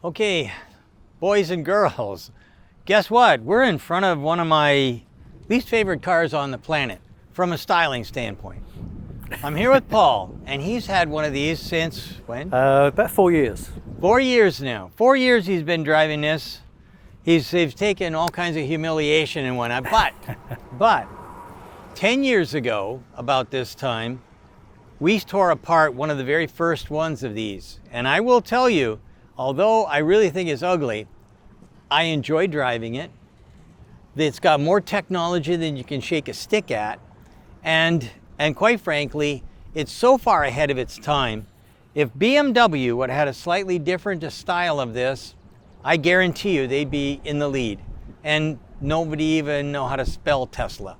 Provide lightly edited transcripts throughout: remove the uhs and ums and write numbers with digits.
Okay, boys and girls, guess what? We're in front of one of my least favorite cars on the planet from a styling standpoint. I'm here with Paul, and he's had one of these since when? About 4 years. 4 years now. 4 years he's been driving this. He's taken all kinds of humiliation and whatnot, but 10 years ago, about this time, we tore apart one of the very first ones of these. And I will tell you, although I really think it's ugly, I enjoy driving it. It's got more technology than you can shake a stick at. And quite frankly, it's so far ahead of its time. If BMW would have had a slightly different style of this, I guarantee you they'd be in the lead. And nobody even know how to spell Tesla.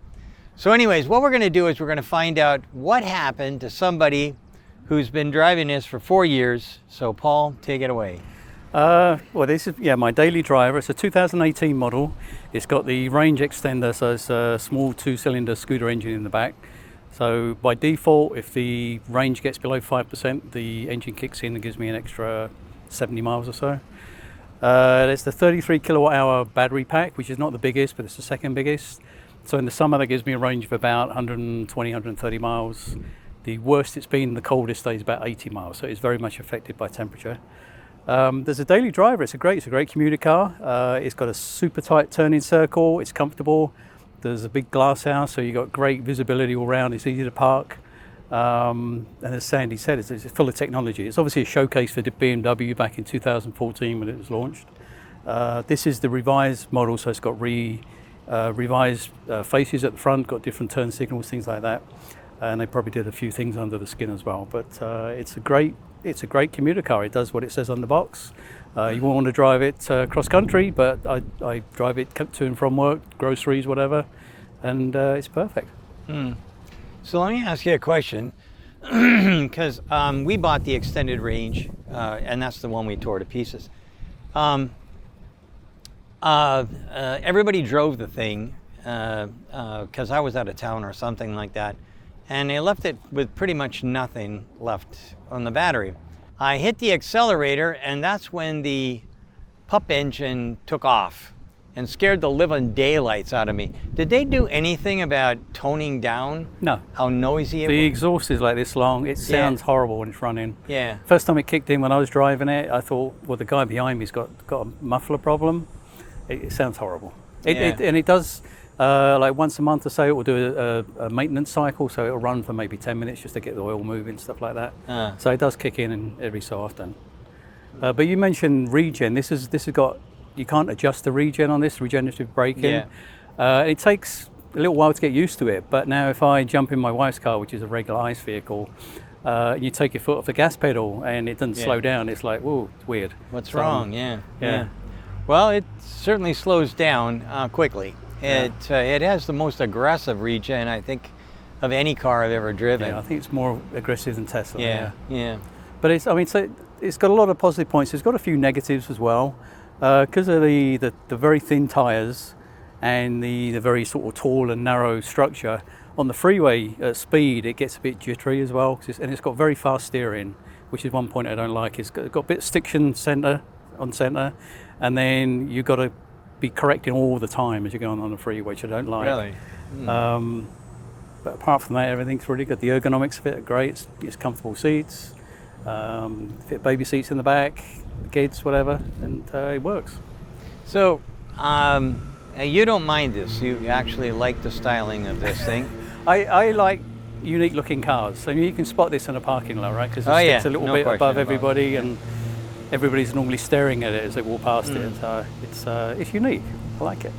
So anyways, what we're going to do is we're going to find out what happened to somebody who's been driving this for 4 years. So Paul, take it away. Well, this is my daily driver. It's a 2018 model. It's got the range extender, so it's a small 2-cylinder scooter engine in the back. So by default, if the range gets below 5%, the engine kicks in and gives me an extra 70 miles or so. There's the 33 kilowatt hour battery pack, which is not the biggest, but it's the second biggest. So in the summer, that gives me a range of about 120, 130 miles. The worst it's been, the coldest day is about 80 miles, so it's very much affected by temperature. There's a daily driver. It's a great commuter car. It's got a super tight turning circle. It's comfortable. There's a big glass house, so you've got great visibility all around. It's easy to park. And as Sandy said, it's full of technology. It's obviously a showcase for the BMW back in 2014 when it was launched. This is the revised model, so it's got revised faces at the front, got different turn signals, things like that. And they probably did a few things under the skin as well. But it's a great commuter car. It does what it says on the box. You won't want to drive it cross country, but I drive it to and from work, groceries, whatever, and it's perfect. So let me ask you a question, because we bought the extended range, and that's the one we tore to pieces. Everybody drove the thing because I was out of town or something like that, and they left it with pretty much nothing left on the battery. I hit the accelerator, and that's when the pup engine took off and scared the living daylights out of me. Did they do anything about toning down? No. How noisy it was? The exhaust is like this long. It sounds horrible when it's running. Yeah. First time it kicked in when I was driving it, I thought, well, the guy behind me's got a muffler problem. It sounds horrible. And it does, like once a month or so, it will do a maintenance cycle, so it'll run for maybe 10 minutes just to get the oil moving, stuff like that. So it does kick in every so often. But you mentioned regen. This has got, you can't adjust the regen on this, regenerative braking. It takes a little while to get used to it, but now if I jump in my wife's car, which is a regular ICE vehicle, you take your foot off the gas pedal and it doesn't slow down, it's like, whoa, it's weird. What's wrong? Yeah. Well, it certainly slows down quickly. It has the most aggressive regen, I think, of any car I've ever driven. Yeah, I think it's more aggressive than Tesla. Yeah. But it's got a lot of positive points. It's got a few negatives as well, because of the very thin tires and the very sort of tall and narrow structure. On the freeway at speed, it gets a bit jittery as well, and it's got very fast steering, which is one point I don't like. It's got a bit of stiction center, and then you've got to be correcting all the time as you're going on the freeway, which I don't like. Really? But apart from that, everything's really good. The ergonomics of it are great. It's comfortable seats, fit baby seats in the back, kids, whatever, and it works. So, you don't mind this. You actually like the styling of this thing. I like unique looking cars. I mean, you can spot this in a parking lot, right? Because it's a little bit above everybody, and everybody's normally staring at it as they walk past it. So it's unique. I like it.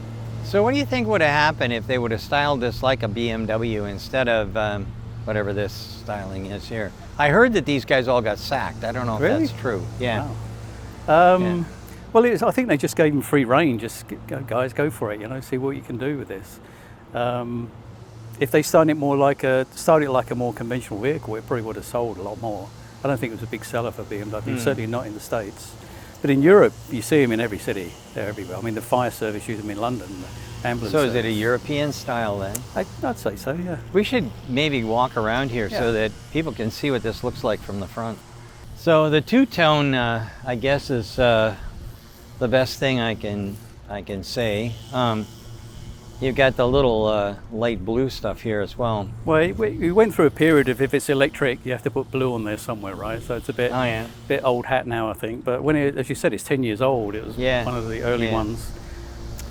So what do you think would have happened if they would have styled this like a BMW instead of whatever this styling is here? I heard that these guys all got sacked. I don't know if that's true. Yeah. Wow. Well, I think they just gave them free rein. Just guys, go for it. See what you can do with this. If they started it like a more conventional vehicle, it probably would have sold a lot more. I don't think it was a big seller for BMW, certainly not in the States. But in Europe, you see them in every city. They're everywhere. I mean, the fire service use them in London, the ambulance service. Is it a European style then? I'd say so, yeah. We should maybe walk around here so that people can see what this looks like from the front. So the two-tone, I guess, is the best thing I can say. You've got the little light blue stuff here as well. Well, we went through a period of if it's electric, you have to put blue on there somewhere, right? So it's a bit, bit old hat now, I think. But when as you said, it's 10 years old. It was one of the early ones.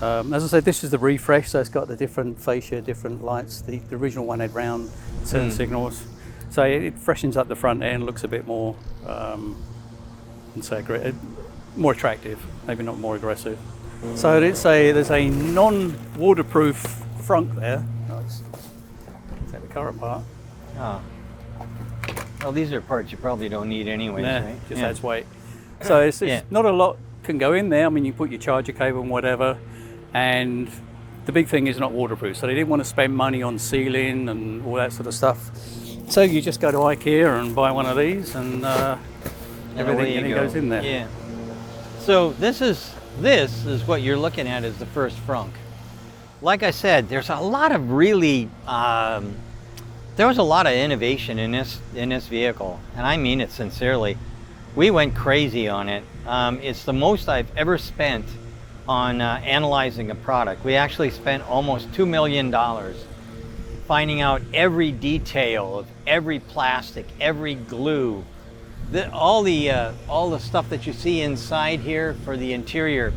As I said, this is the refresh, so it's got the different fascia, different lights. The original one had round turn signals. So it freshens up the front end, looks a bit more, more attractive, maybe not more aggressive. So there's a non-waterproof front there. Let's take the car apart. Oh. Well, these are parts you probably don't need anyways, right? Just adds weight. So it's not a lot can go in there. I mean, you put your charger cable and whatever, and the big thing is not waterproof. So they didn't want to spend money on sealing and all that sort of stuff. So you just go to IKEA and buy one of these, and everything goes in there. Yeah. So this is what you're looking at is the first frunk. Like I said, there's a lot of really there was a lot of innovation in this vehicle, and I mean it sincerely. We went crazy on it. It's the most I've ever spent on analyzing a product. We actually spent almost $2 million finding out every detail of every plastic, every glue, all the stuff that you see inside here for the interior.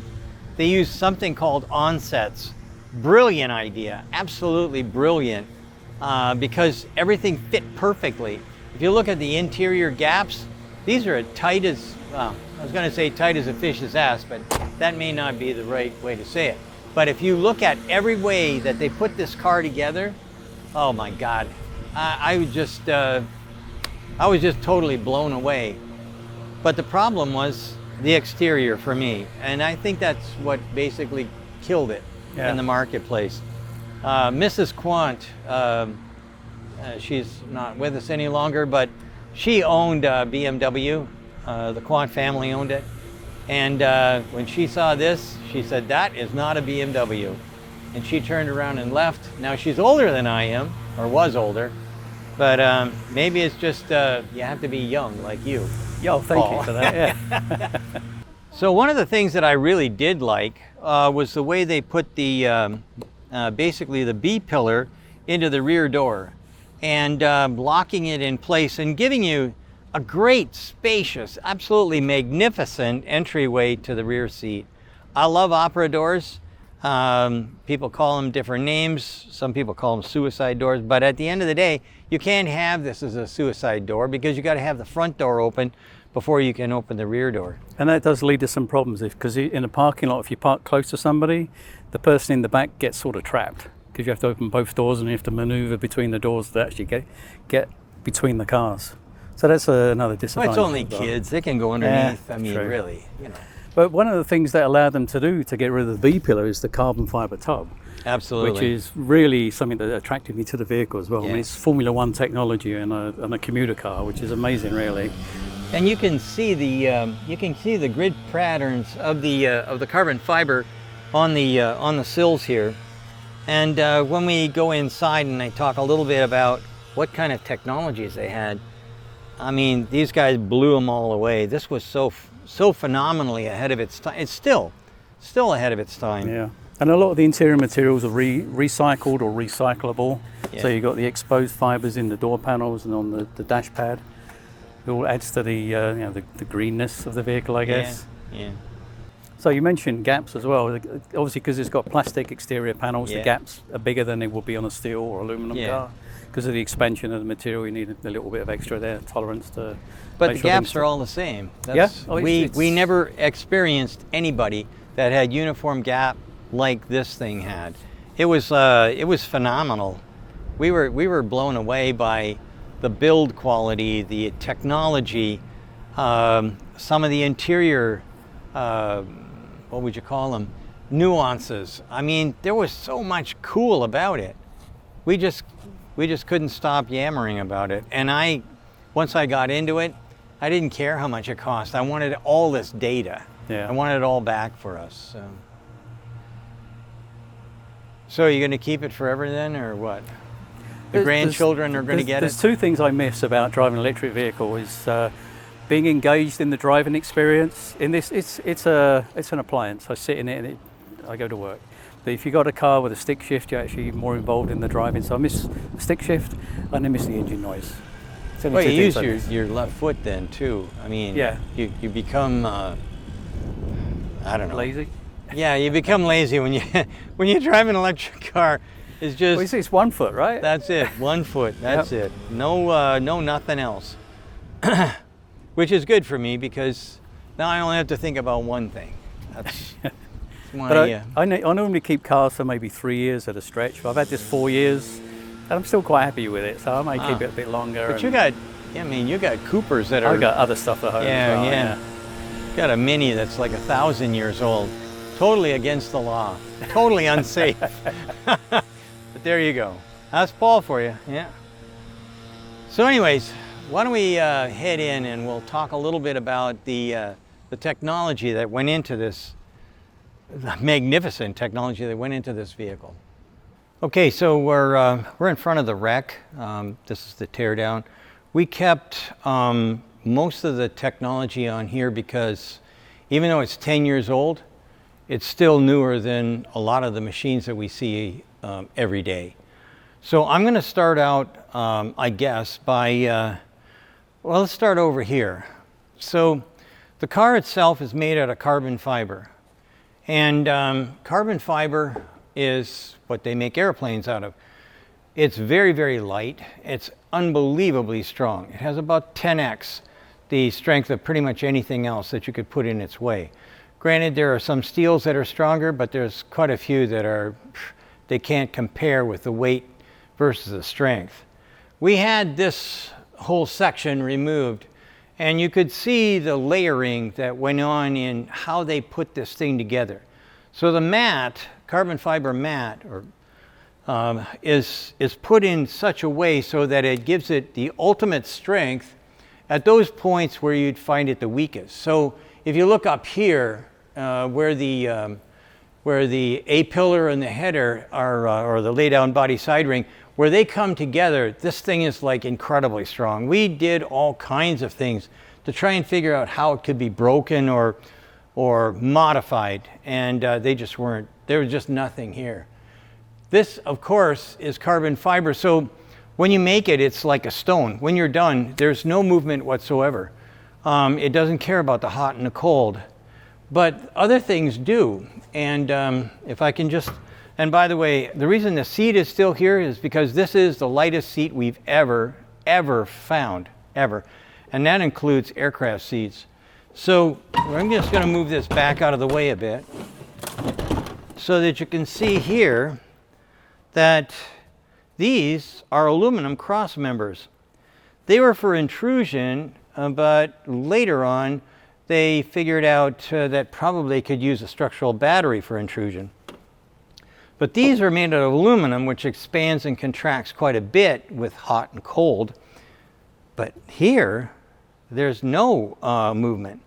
They use something called onsets. Brilliant idea, absolutely brilliant, because everything fit perfectly. If you look at the interior gaps, these are as tight as, well, I was going to say tight as a fish's ass, but that may not be the right way to say it. But if you look at every way that they put this car together, oh my God, I was just totally blown away. But the problem was the exterior for me, and I think that's what basically killed it in the marketplace. Mrs. Quant, she's not with us any longer, but she owned BMW. The Quant family owned it. And when she saw this, she said, "That is not a BMW." And she turned around and left. Now she's older than I am, or was older, but maybe it's just you have to be young like you. Yo, thank you for that. Yeah. So one of the things that I really did like was the way they put the basically the B pillar into the rear door and locking it in place and giving you a great, spacious, absolutely magnificent entryway to the rear seat. I love opera doors. People call them different names. Some people call them suicide doors. But at the end of the day, you can't have this as a suicide door because you got to have the front door open before you can open the rear door. And that does lead to some problems because in a parking lot, if you park close to somebody, the person in the back gets sort of trapped because you have to open both doors and you have to maneuver between the doors to actually get between the cars. So that's another disadvantage. Well, it's only kids. They can go underneath. I mean, really, you know. But one of the things that allowed them to do to get rid of the B pillar is the carbon fiber tub. Absolutely. Which is really something that attracted me to the vehicle as well. Yeah. I mean, it's Formula One technology in a commuter car, which is amazing, really. And you can see the grid patterns of the carbon fiber on the sills here. And when we go inside and I talk a little bit about what kind of technologies they had, I mean, these guys blew them all away. This was so phenomenally ahead of its time. It's still ahead of its time. Yeah, and a lot of the interior materials are recycled or recyclable. Yeah. So you've got the exposed fibers in the door panels and on the dash pad. It all adds to the the greenness of the vehicle, I guess. Yeah. So you mentioned gaps as well. Obviously, because it's got plastic exterior panels, the gaps are bigger than they would be on a steel or aluminum car. Because of the expansion of the material, you need a little bit of extra there, tolerance to. But the gaps are all the same. We never experienced anybody that had uniform gap like this thing had. It was phenomenal. We were blown away by the build quality, the technology, some of the interior, what would you call them, nuances. I mean, there was so much cool about it. We just couldn't stop yammering about it. And once I got into it, I didn't care how much it cost. I wanted all this data. Yeah. I wanted it all back for us. So are you going to keep it forever then, or what? The grandchildren are going to get it? There's two things I miss about driving an electric vehicle is being engaged in the driving experience. In this, it's an appliance. I sit in it and I go to work. But if you got a car with a stick shift, you're actually more involved in the driving. So I miss the stick shift and I miss the engine noise. Well, you use your left foot then too. I mean, yeah. you become, I don't know. Lazy? Yeah, you become lazy when you drive an electric car. It's just, well, it's 1 foot, right? That's it, 1 foot, that's it. No, nothing else. Which is good for me because now I only have to think about one thing. That's my, but I normally keep cars for maybe 3 years at a stretch, but I've had this 4 years and I'm still quite happy with it, so I may keep it a bit longer. But you got Coopers that are... I've got other stuff at home as well. Yeah. You got a Mini that's like 1,000 years old. Totally against the law. Totally unsafe. But there you go. That's Paul for you, yeah. So anyways, why don't we head in and we'll talk a little bit about the technology that went into this, the magnificent technology that went into this vehicle. Okay, so we're in front of the wreck. This is the teardown. We kept most of the technology on here because even though it's 10 years old, it's still newer than a lot of the machines that we see every day. So I'm going to start out, I guess, by, well, let's start over here. So the car itself is made out of carbon fiber. And carbon fiber is what they make airplanes out of. It's very, very light. It's unbelievably strong. It has about 10x the strength of pretty much anything else that you could put in its way. Granted, there are some steels that are stronger, but there's quite a few that are, they can't compare with the weight versus the strength. We had this whole section removed, and you could see the layering that went on in how they put this thing together. So the mat, carbon fiber mat, is put in such a way so that it gives it the ultimate strength at those points where you'd find it the weakest. So if you look up here, where the A-pillar and the header are, or the lay-down body side ring, where they come together, this thing is like incredibly strong. We did all kinds of things to try and figure out how it could be broken or modified, and they just weren't. There was just nothing here. This, of course, is carbon fiber, so when you make it, it's like a stone. When you're done, there's no movement whatsoever. It doesn't care about the hot and the cold, but other things do. And if I can just, and by the way, the reason the seat is still here is because this is the lightest seat we've ever found, ever. And that includes aircraft seats. So I'm just going to move this back out of the way a bit so that you can see here that these are aluminum cross members. They were for intrusion, but later on they figured out that probably they could use a structural battery for intrusion. But these are made out of aluminum, which expands and contracts quite a bit with hot and cold. But here, there's no movement.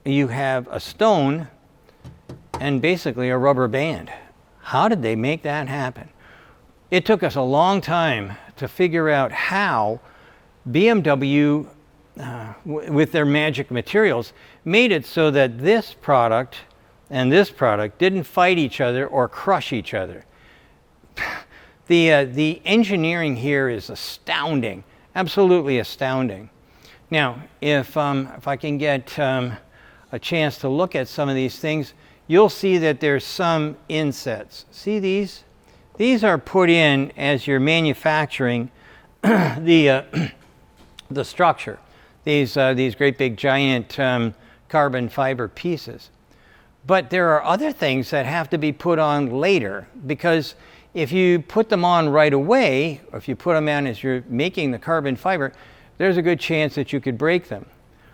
You have a stone and basically a rubber band. How did they make that happen? It took us a long time to figure out how BMW, with their magic materials, made it so that this product and this product didn't fight each other or crush each other. The engineering here is astounding, absolutely astounding. Now, if I can get a chance to look at some of these things, you'll see that there's some insets. See these? These are put in as you're manufacturing the structure. These great big giant carbon fiber pieces. But there are other things that have to be put on later, because if you put them on right away, or if you put them on as you're making the carbon fiber, there's a good chance that you could break them.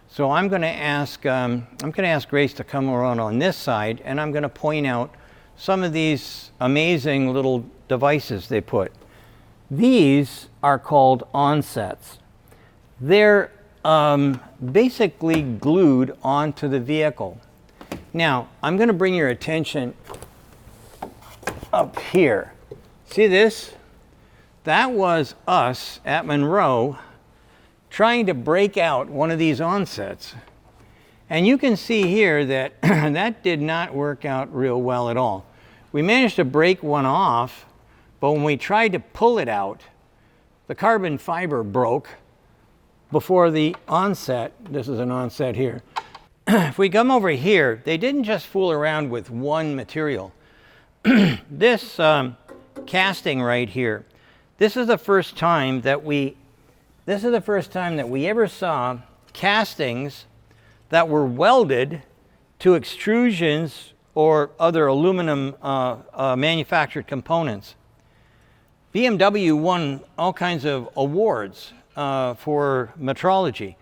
So I'm going to ask Grace to come around on this side, and I'm going to point out some of these amazing little devices they put. These are called onsets. They're basically glued onto the vehicle. Now, I'm going to bring your attention up here. See this? That was us at Munro trying to break out one of these onsets. And you can see here that that did not work out real well at all. We managed to break one off, but when we tried to pull it out, the carbon fiber broke before the onset. This is an onset here. If we come over here, they didn't just fool around with one material. This casting right here, this is the first time that we ever saw castings that were welded to extrusions or other aluminum manufactured components. BMW won all kinds of awards for metrology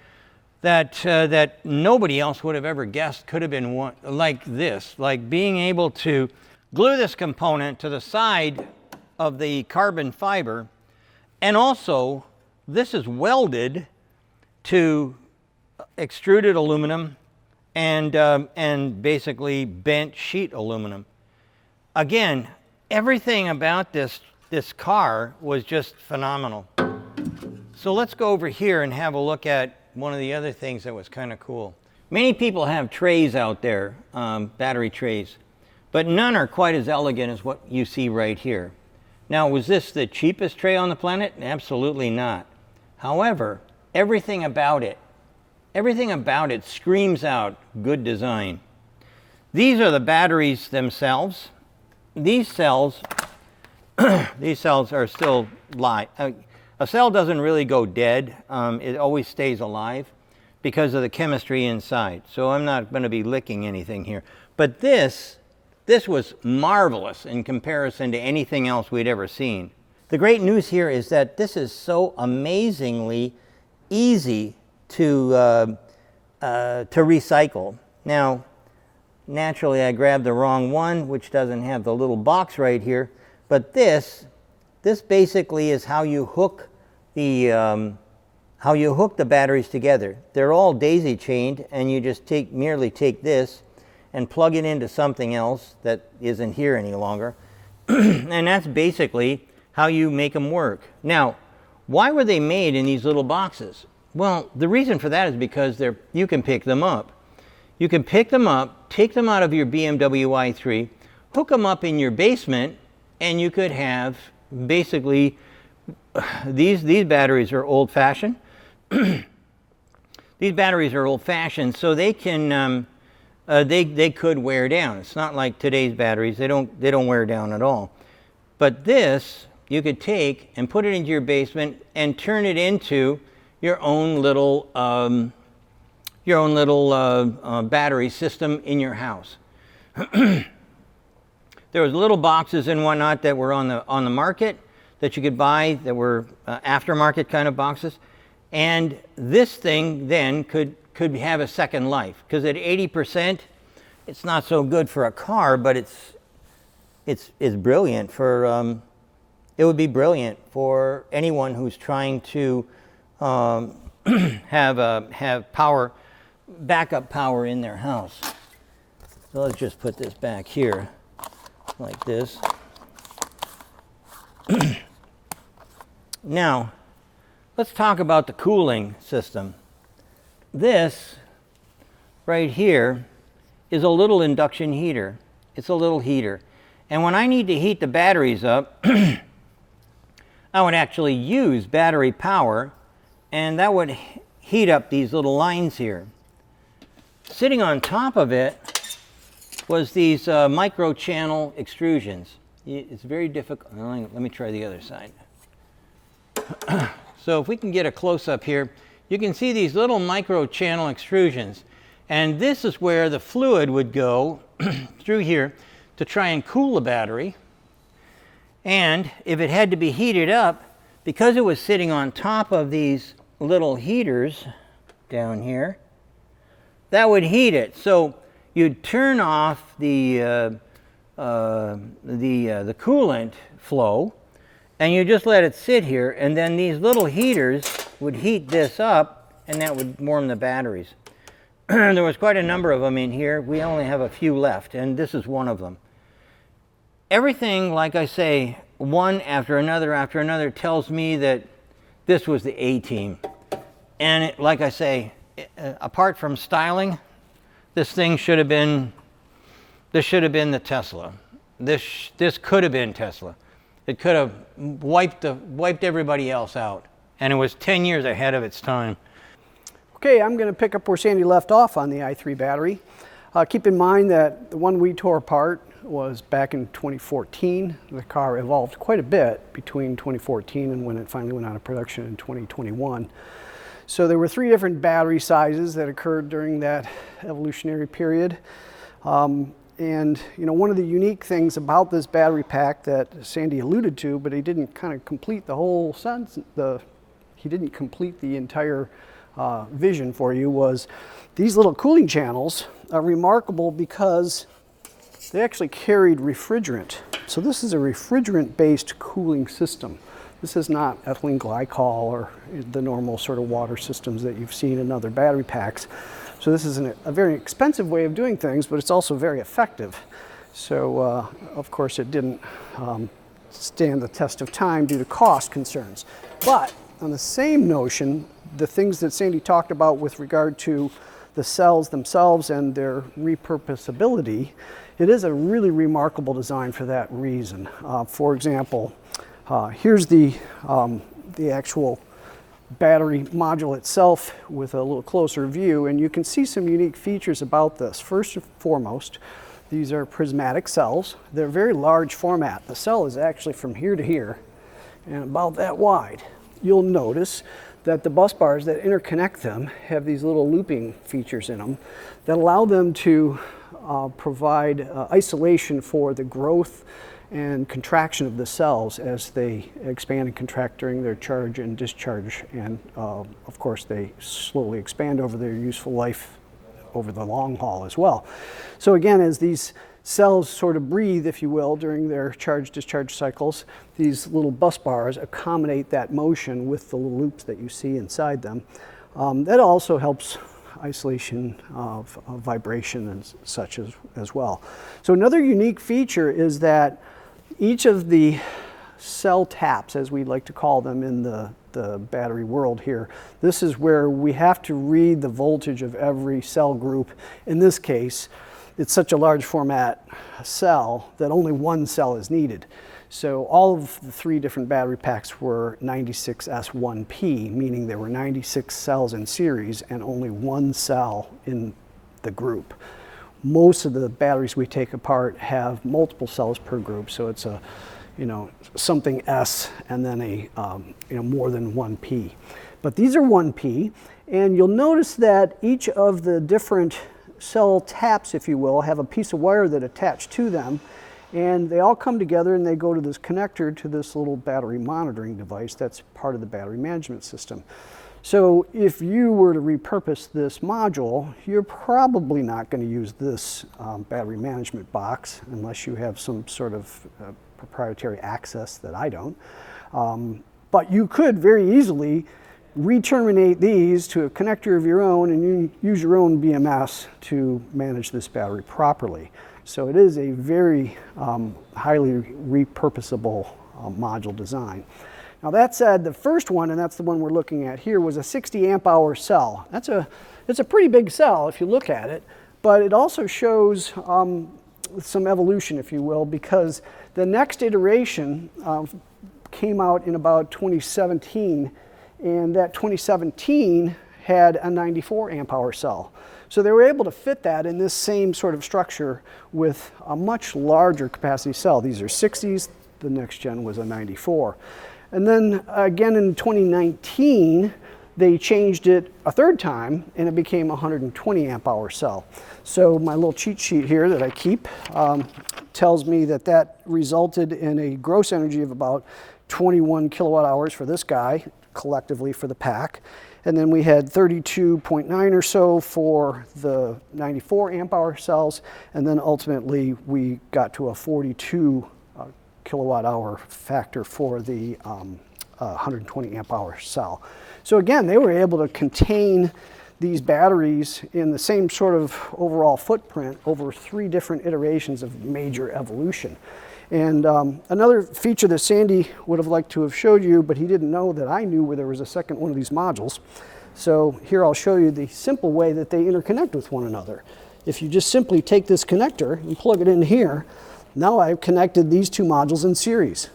that nobody else would have ever guessed could have been one, like this, like being able to glue this component to the side of the carbon fiber, and also this is welded to extruded aluminum and basically bent sheet aluminum. Again, everything about this car was just phenomenal. So let's go over here and have a look at one of the other things that was kind of cool. Many people have trays out there, battery trays, but none are quite as elegant as what you see right here. Now, was this the cheapest tray on the planet? Absolutely not. However, everything about it screams out good design. These are the batteries themselves. These cells are still live. A cell doesn't really go dead. It always stays alive because of the chemistry inside. So I'm not going to be licking anything here. But this was marvelous in comparison to anything else we'd ever seen. The great news here is that this is so amazingly easy to recycle. Now, naturally, I grabbed the wrong one, which doesn't have the little box right here. But this basically is how you hook the batteries together. They're all daisy chained, and you just merely take this and plug it into something else that isn't here any longer. And that's basically how you make them work. Now, why were they made in these little boxes? Well, the reason for that is because you can pick them up. You can pick them up, take them out of your BMW i3, hook them up in your basement, and you could have basically, these batteries are old-fashioned. These batteries are old-fashioned, so they can, they could wear down. It's not like today's batteries. They don't wear down at all. But this, you could take and put it into your basement and turn it into your own little battery system in your house. There was little boxes and whatnot that were on the market that you could buy that were aftermarket kind of boxes, and this thing then could have a second life, because at 80%, it's not so good for a car, but it's brilliant for it would be brilliant for anyone who's trying to have power, backup power in their house. So let's just put this back here like this. Now, let's talk about the cooling system. This right here is a little induction heater. It's a little heater. And when I need to heat the batteries up, I would actually use battery power, and that would heat up these little lines here. Sitting on top of it was these micro-channel extrusions. It's very difficult. Let me try the other side. So if we can get a close-up here, you can see these little micro-channel extrusions. And this is where the fluid would go through here to try and cool the battery. And if it had to be heated up, because it was sitting on top of these little heaters down here, that would heat it. So you'd turn off the coolant flow, and you just let it sit here, and then these little heaters would heat this up, and that would warm the batteries. There was quite a number of them in here. We only have a few left, and this is one of them. Everything, like I say, one after another tells me that this was the A-team. And like I say, apart from styling, this thing should have been, this should have been the Tesla. This could have been Tesla. It could have wiped everybody else out. And it was 10 years ahead of its time. Okay, I'm going to pick up where Sandy left off on the i3 battery. Keep in mind that the one we tore apart was back in 2014. The car evolved quite a bit between 2014 and when it finally went out of production in 2021. So there were 3 different battery sizes that occurred during that evolutionary period. And you know, one of the unique things about this battery pack that Sandy alluded to, but he didn't kind of complete the whole sense, he didn't complete the entire vision for you, was these little cooling channels are remarkable because they actually carried refrigerant. So this is a refrigerant-based cooling system. This is not ethylene glycol or the normal sort of water systems that you've seen in other battery packs. So this is a very expensive way of doing things, but it's also very effective. So of course it didn't stand the test of time due to cost concerns. But on the same notion, the things that Sandy talked about with regard to the cells themselves and their repurposability, it is a really remarkable design for that reason. For example, here's the actual battery module itself with a little closer view, and you can see some unique features about this. First and foremost, these are prismatic cells. They're very large format. The cell is actually from here to here and about that wide. You'll notice that the bus bars that interconnect them have these little looping features in them that allow them to provide isolation for the growth and contraction of the cells as they expand and contract during their charge and discharge. And of course, they slowly expand over their useful life over the long haul as well. So again, as these cells sort of breathe, if you will, during their charge-discharge cycles, these little bus bars accommodate that motion with the little loops that you see inside them. That also helps isolation of vibration and such as well. So another unique feature is that each of the cell taps, as we like to call them in the battery world here, this is where we have to read the voltage of every cell group. In this case, it's such a large format cell that only one cell is needed. So all of the 3 different battery packs were 96S1P, meaning there were 96 cells in series and only one cell in the group. Most of the batteries we take apart have multiple cells per group, so it's a, you know, something S and then a, you know, more than 1P. But these are 1P, and you'll notice that each of the different cell taps, if you will, have a piece of wire that attached to them, and they all come together and they go to this connector to this little battery monitoring device that's part of the battery management system. So if you were to repurpose this module, you're probably not going to use this battery management box unless you have some sort of proprietary access that I don't. But you could very easily re-terminate these to a connector of your own and you use your own BMS to manage this battery properly. So it is a very highly repurposable module design. Now that said, the first one, and that's the one we're looking at here, was a 60 amp hour cell. It's a pretty big cell if you look at it, but it also shows some evolution, if you will, because the next iteration came out in about 2017, and that 2017 had a 94 amp hour cell. So they were able to fit that in this same sort of structure with a much larger capacity cell. These are 60s, the next gen was a 94. And then again in 2019, they changed it a third time and it became a 120 amp hour cell. So my little cheat sheet here that I keep tells me that that resulted in a gross energy of about 21 kilowatt hours for this guy, collectively for the pack. And then we had 32.9 or so for the 94 amp hour cells. And then ultimately we got to a 42 kilowatt hour factor for the 120 amp hour cell. So again, they were able to contain these batteries in the same sort of overall footprint over 3 different iterations of major evolution. And another feature that Sandy would have liked to have showed you, but he didn't know that I knew where there was a second one of these modules. So here I'll show you the simple way that they interconnect with one another. If you just simply take this connector and plug it in here, now I've connected these two modules in series.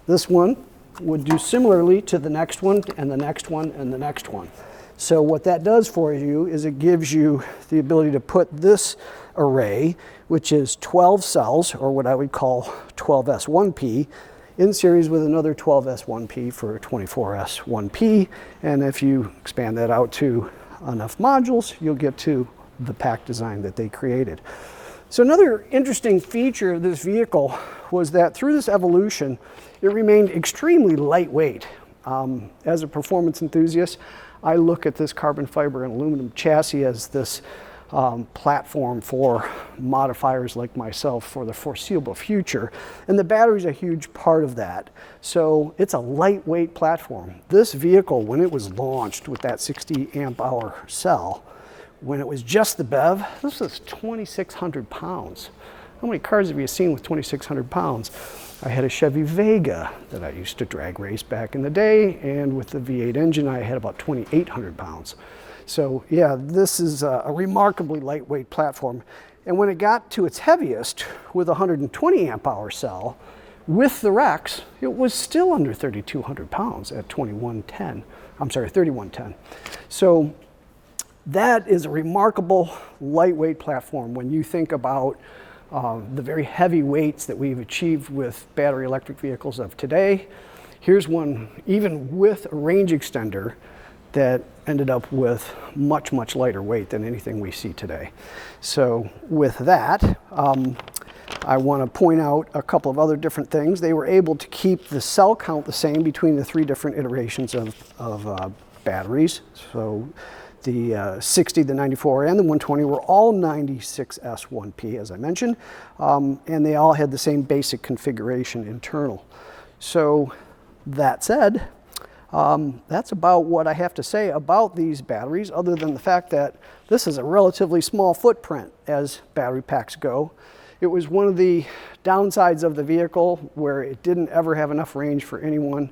This one would do similarly to the next one and the next one and the next one. So what that does for you is it gives you the ability to put this array, which is 12 cells, or what I would call 12S1P, in series with another 12S1P for 24S1P. And if you expand that out to enough modules, you'll get to the pack design that they created. So another interesting feature of this vehicle was that through this evolution, it remained extremely lightweight. As a performance enthusiast, I look at this carbon fiber and aluminum chassis as this platform for modifiers like myself for the foreseeable future. And the battery's a huge part of that. So it's a lightweight platform. This vehicle, when it was launched with that 60 amp hour cell, when it was just the BEV, this was 2,600 pounds. How many cars have you seen with 2,600 pounds? I had a Chevy Vega that I used to drag race back in the day, and with the V8 engine, I had about 2,800 pounds. So yeah, this is a remarkably lightweight platform. And when it got to its heaviest with a 120 amp hour cell, with the Rex, it was still under 3,200 pounds at 3,110. So that is a remarkable lightweight platform when you think about the very heavy weights that we've achieved with battery electric vehicles of today. Here's one, even with a range extender, that ended up with much, much lighter weight than anything we see today. So with that, I want to point out a couple of other different things. They were able to keep the cell count the same between the three different iterations of batteries. So the 60, the 94, and the 120 were all 96S1P, as I mentioned, and they all had the same basic configuration internal. So that said, that's about what I have to say about these batteries, other than the fact that this is a relatively small footprint as battery packs go. It was one of the downsides of the vehicle where it didn't ever have enough range for anyone,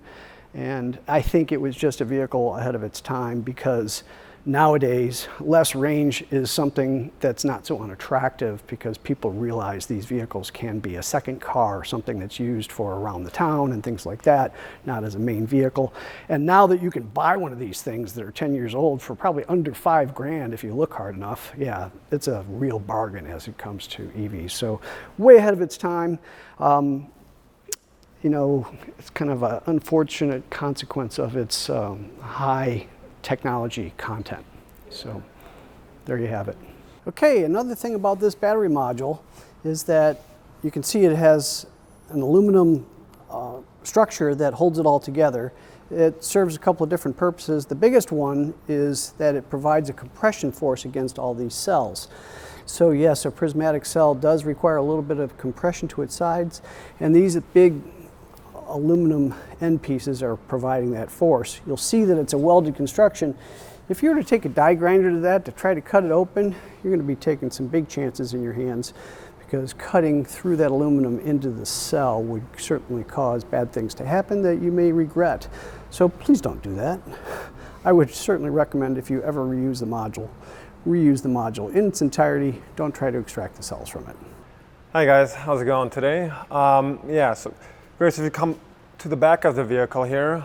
and I think it was just a vehicle ahead of its time, because nowadays less range is something that's not so unattractive, because people realize these vehicles can be a second car, something that's used for around the town and things like that, not as a main vehicle. And now that you can buy one of these things that are 10 years old for probably under $5,000 if you look hard enough, yeah, it's a real bargain as it comes to EVs. So way ahead of its time. You know, it's kind of an unfortunate consequence of its high technology content. So there you have it. Okay, another thing about this battery module is that you can see it has an aluminum structure that holds it all together. It serves a couple of different purposes. The biggest one is that it provides a compression force against all these cells. So yes, a prismatic cell does require a little bit of compression to its sides, and these big aluminum end pieces are providing that force. You'll see that it's a welded construction. If you were to take a die grinder to that to try to cut it open, you're going to be taking some big chances in your hands, because cutting through that aluminum into the cell would certainly cause bad things to happen that you may regret. So please don't do that. I would certainly recommend, if you ever reuse the module in its entirety. Don't try to extract the cells from it. Hi guys, how's it going today? So first, if you come to the back of the vehicle here,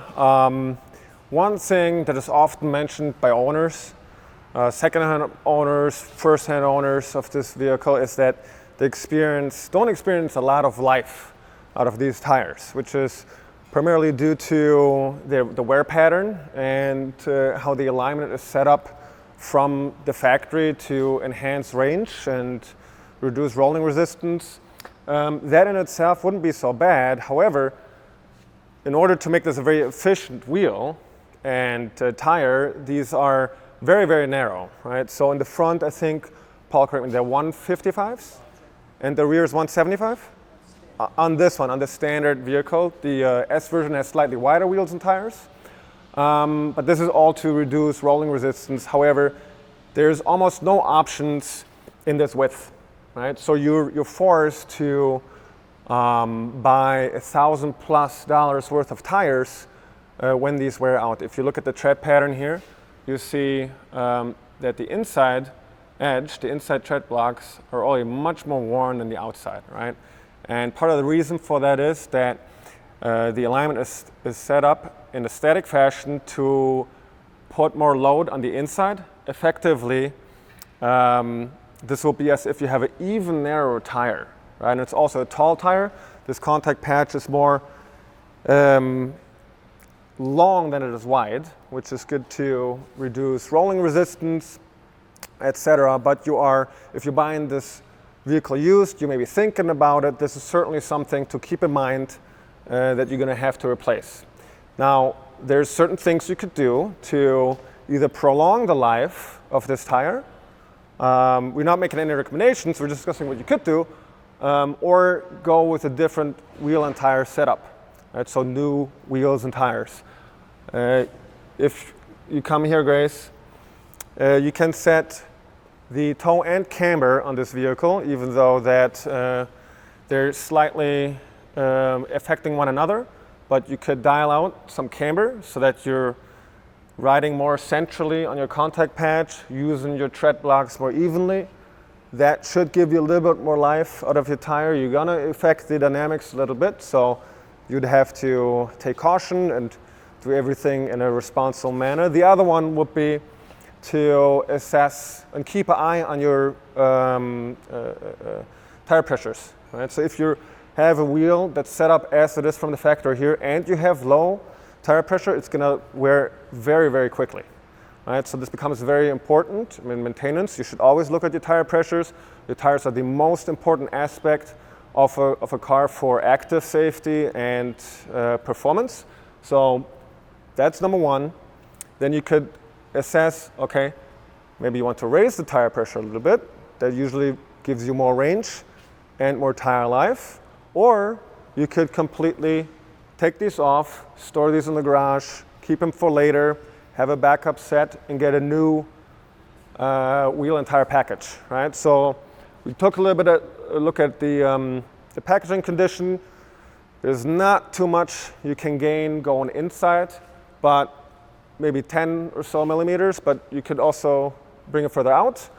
one thing that is often mentioned by owners, second-hand owners, first-hand owners of this vehicle, is that they don't experience a lot of life out of these tires, which is primarily due to the wear pattern and how the alignment is set up from the factory to enhance range and reduce rolling resistance. That in itself wouldn't be so bad. However, in order to make this a very efficient wheel and tire, these are very, very narrow, right? So in the front, I think, Paul, correct me, they're 155s, and the rear is 175? On this one, on the standard vehicle, the S version has slightly wider wheels and tires, but this is all to reduce rolling resistance. However, there's almost no options in this width, right? So you're forced to buy $1,000+ worth of tires when these wear out. If you look at the tread pattern here, you see that the inside edge, the inside tread blocks, are already much more worn than the outside, right? And part of the reason for that is that the alignment is set up in a static fashion to put more load on the inside. Effectively, this will be as if you have an even narrower tire, right? And it's also a tall tire. This contact patch is more long than it is wide, which is good to reduce rolling resistance, etc. But if you're buying this vehicle used, you may be thinking about it. This is certainly something to keep in mind that you're going to have to replace. Now, there's certain things you could do to either prolong the life of this tire. We're not making any recommendations, we're discussing what you could do, or go with a different wheel and tire setup, right? So new wheels and tires. If you come here, Grace, you can set the toe and camber on this vehicle, even though that they're slightly affecting one another, but you could dial out some camber so that you're riding more centrally on your contact patch, using your tread blocks more evenly. That should give you a little bit more life out of your tire. You're gonna affect the dynamics a little bit, so you'd have to take caution and do everything in a responsible manner. The other one would be to assess and keep an eye on your tire pressures, right? So if you have a wheel that's set up as it is from the factory here and you have low tire pressure, it's going to wear very, very quickly, right? So this becomes very important. I mean, maintenance, you should always look at your tire pressures. Your tires are the most important aspect of a car for active safety and performance. So that's number one. Then you could assess, okay, maybe you want to raise the tire pressure a little bit. That usually gives you more range and more tire life. Or you could completely take these off, store these in the garage, keep them for later, have a backup set, and get a new wheel and tire package, right? So we took a little bit of a look at the packaging condition. There's not too much you can gain going inside, but maybe 10 or so millimeters, but you could also bring it further out.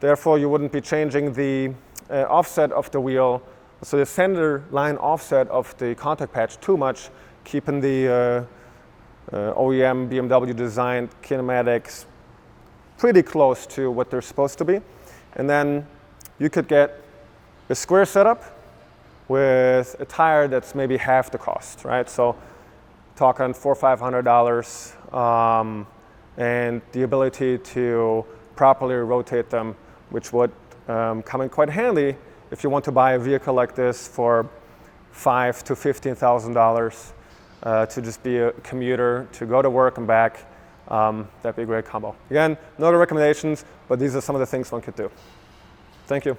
Therefore, you wouldn't be changing the offset of the wheel, so the center line offset of the contact patch too much, keeping the OEM BMW designed kinematics pretty close to what they're supposed to be. And then you could get a square setup with a tire that's maybe half the cost, right? So talking $400 or $500, and the ability to properly rotate them, which would come in quite handy if you want to buy a vehicle like this for $5,000 to $15,000 to just be a commuter, to go to work and back. That'd be a great combo. Again, no other recommendations, but these are some of the things one could do. Thank you.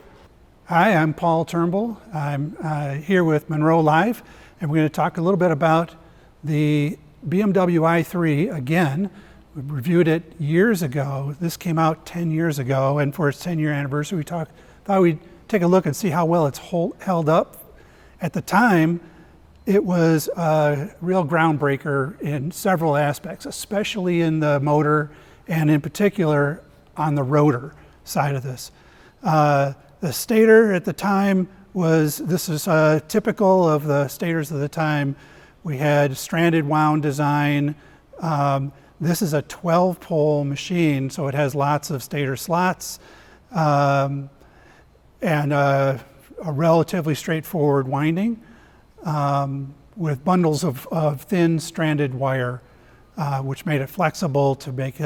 Hi, I'm Paul Turnbull. I'm here with Munro Live, and we're going to talk a little bit about the BMW i3 again. We reviewed it years ago. This came out 10 years ago, and for its 10-year anniversary, we thought we'd take a look and see how well it's held up. At the time, it was a real groundbreaker in several aspects, especially in the motor and in particular on the rotor side of this. The stator at the time this is typical of the stators of the time. We had stranded wound design. This is a 12-pole machine, so it has lots of stator slots and a relatively straightforward winding with bundles of thin stranded wire, which made it flexible to make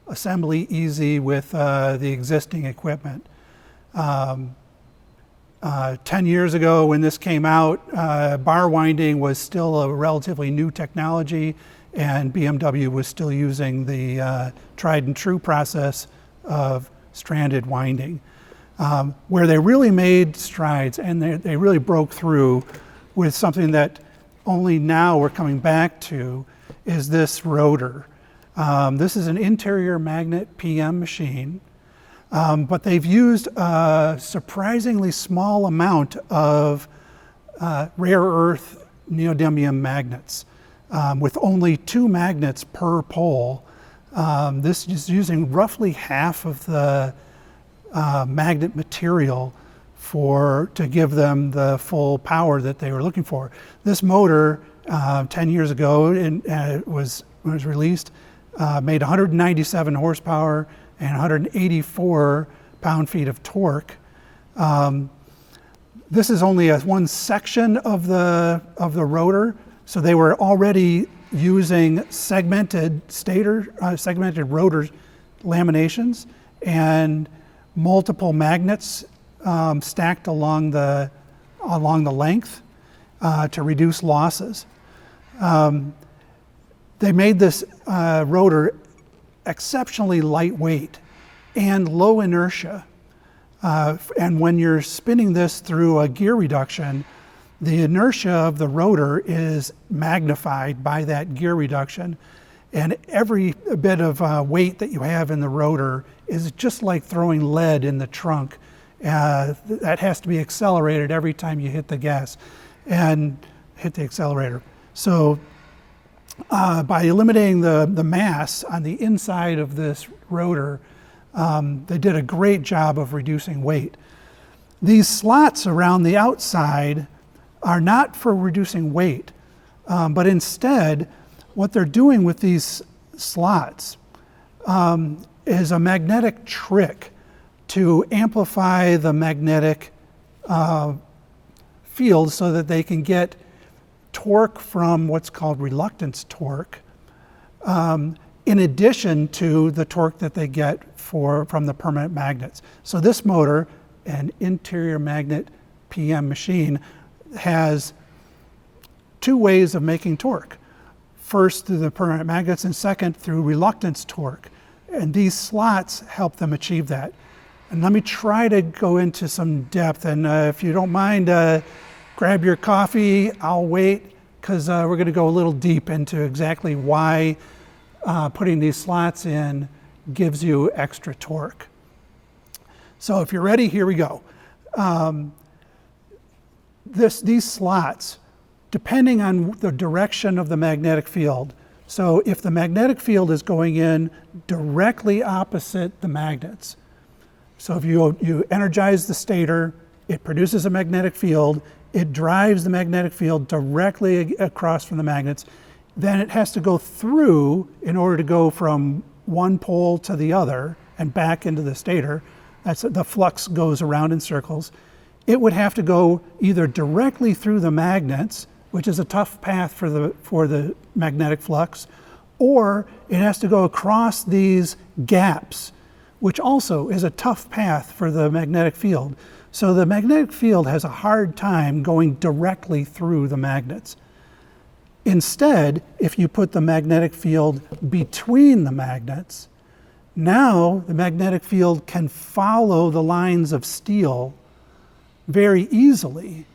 assembly easy with the existing equipment. 10 years ago when this came out, bar winding was still a relatively new technology, and BMW was still using the tried and true process of stranded winding. Where they really made strides and they really broke through with something that only now we're coming back to is this rotor. This is an interior magnet PM machine, but they've used a surprisingly small amount of rare earth neodymium magnets, with only 2 magnets per pole. This is using roughly half of the magnet material to give them the full power that they were looking for. This motor, 10 years ago, was released, made 197 horsepower and 184 pound-feet of torque. This is only one section of the rotor, so they were already using segmented rotor laminations and multiple magnets stacked along the length to reduce losses. They made this rotor exceptionally lightweight and low inertia. And when you're spinning this through a gear reduction, the inertia of the rotor is magnified by that gear reduction. And every bit of weight that you have in the rotor is just like throwing lead in the trunk. That has to be accelerated every time you hit the gas and hit the accelerator. So by eliminating the mass on the inside of this rotor, they did a great job of reducing weight. These slots around the outside are not for reducing weight, but instead what they're doing with these slots is a magnetic trick to amplify the magnetic field so that they can get torque from what's called reluctance torque, in addition to the torque that they get from the permanent magnets. So this motor, an interior magnet PM machine, has two ways of making torque. First through the permanent magnets, and second through reluctance torque. And these slots help them achieve that. And let me try to go into some depth, and if you don't mind, grab your coffee, I'll wait, because we're going to go a little deep into exactly why putting these slots in gives you extra torque. So if you're ready, here we go. These slots, depending on the direction of the magnetic field, so if the magnetic field is going in directly opposite the magnets, so if you energize the stator, it produces a magnetic field, it drives the magnetic field directly across from the magnets, then it has to go through in order to go from one pole to the other and back into the stator. The flux goes around in circles. It would have to go either directly through the magnets, which is a tough path for the magnetic flux, or it has to go across these gaps, which also is a tough path for the magnetic field. So the magnetic field has a hard time going directly through the magnets. Instead, if you put the magnetic field between the magnets, now the magnetic field can follow the lines of steel very easily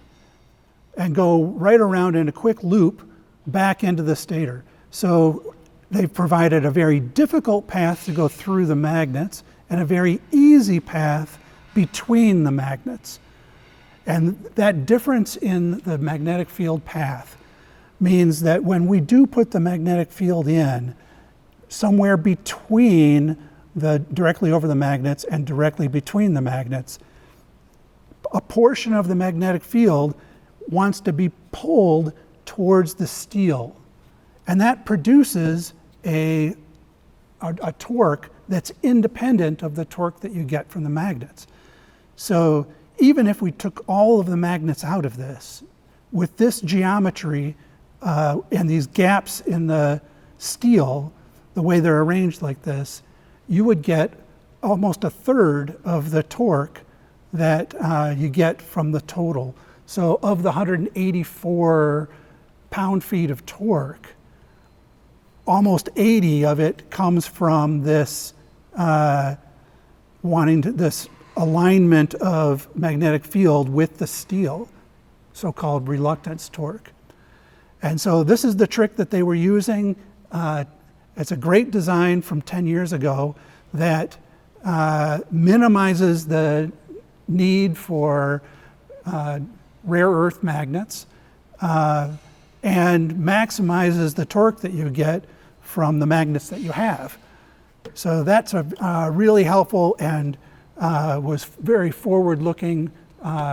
and go right around in a quick loop back into the stator. So they've provided a very difficult path to go through the magnets and a very easy path between the magnets. And that difference in the magnetic field path means that when we do put the magnetic field in, somewhere between directly over the magnets and directly between the magnets, a portion of the magnetic field wants to be pulled towards the steel. And that produces a torque that's independent of the torque that you get from the magnets. So even if we took all of the magnets out of this, with this geometry and these gaps in the steel, the way they're arranged like this, you would get almost a third of the torque that you get from the total. So of the 184 pound-feet of torque, almost 80 of it comes from this this alignment of magnetic field with the steel, so-called reluctance torque. And so this is the trick that they were using. It's a great design from 10 years ago that minimizes the need for rare earth magnets and maximizes the torque that you get from the magnets that you have. So that's really helpful and was very forward-looking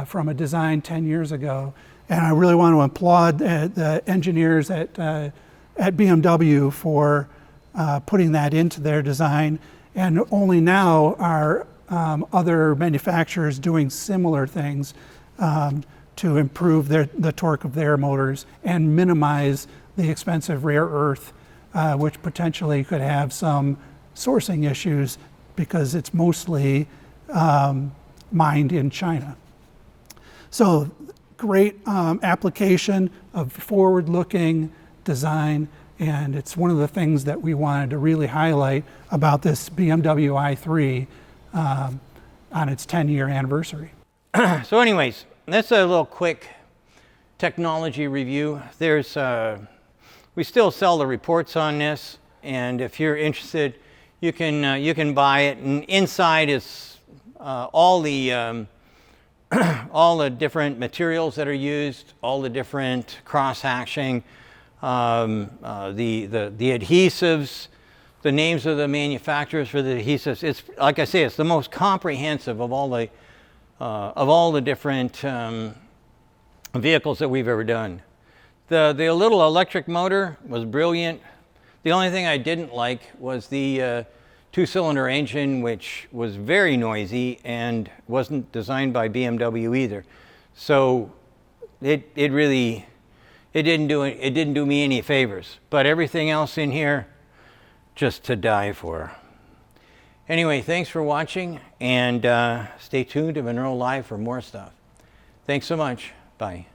from a design 10 years ago. And I really want to applaud the engineers at BMW for putting that into their design. And only now are other manufacturers doing similar things to improve the torque of their motors and minimize the expensive rare earth, which potentially could have some sourcing issues because it's mostly mined in China. So great application of forward-looking design, and it's one of the things that we wanted to really highlight about this BMW i3 on its 10-year anniversary. So anyways, that's a little quick technology review. We still sell the reports on this, and if you're interested, you can buy it. And inside is all the different materials that are used, all the different cross-hatching, the adhesives, the names of the manufacturers for the adhesives. It's, like I say, it's the most comprehensive of all the different vehicles that we've ever done. The little electric motor was brilliant. The only thing I didn't like was the two-cylinder engine, which was very noisy and wasn't designed by BMW either. So it didn't do me any favors. But everything else in here, just to die for. Anyway, thanks for watching, and stay tuned to Munro Live for more stuff. Thanks so much. Bye.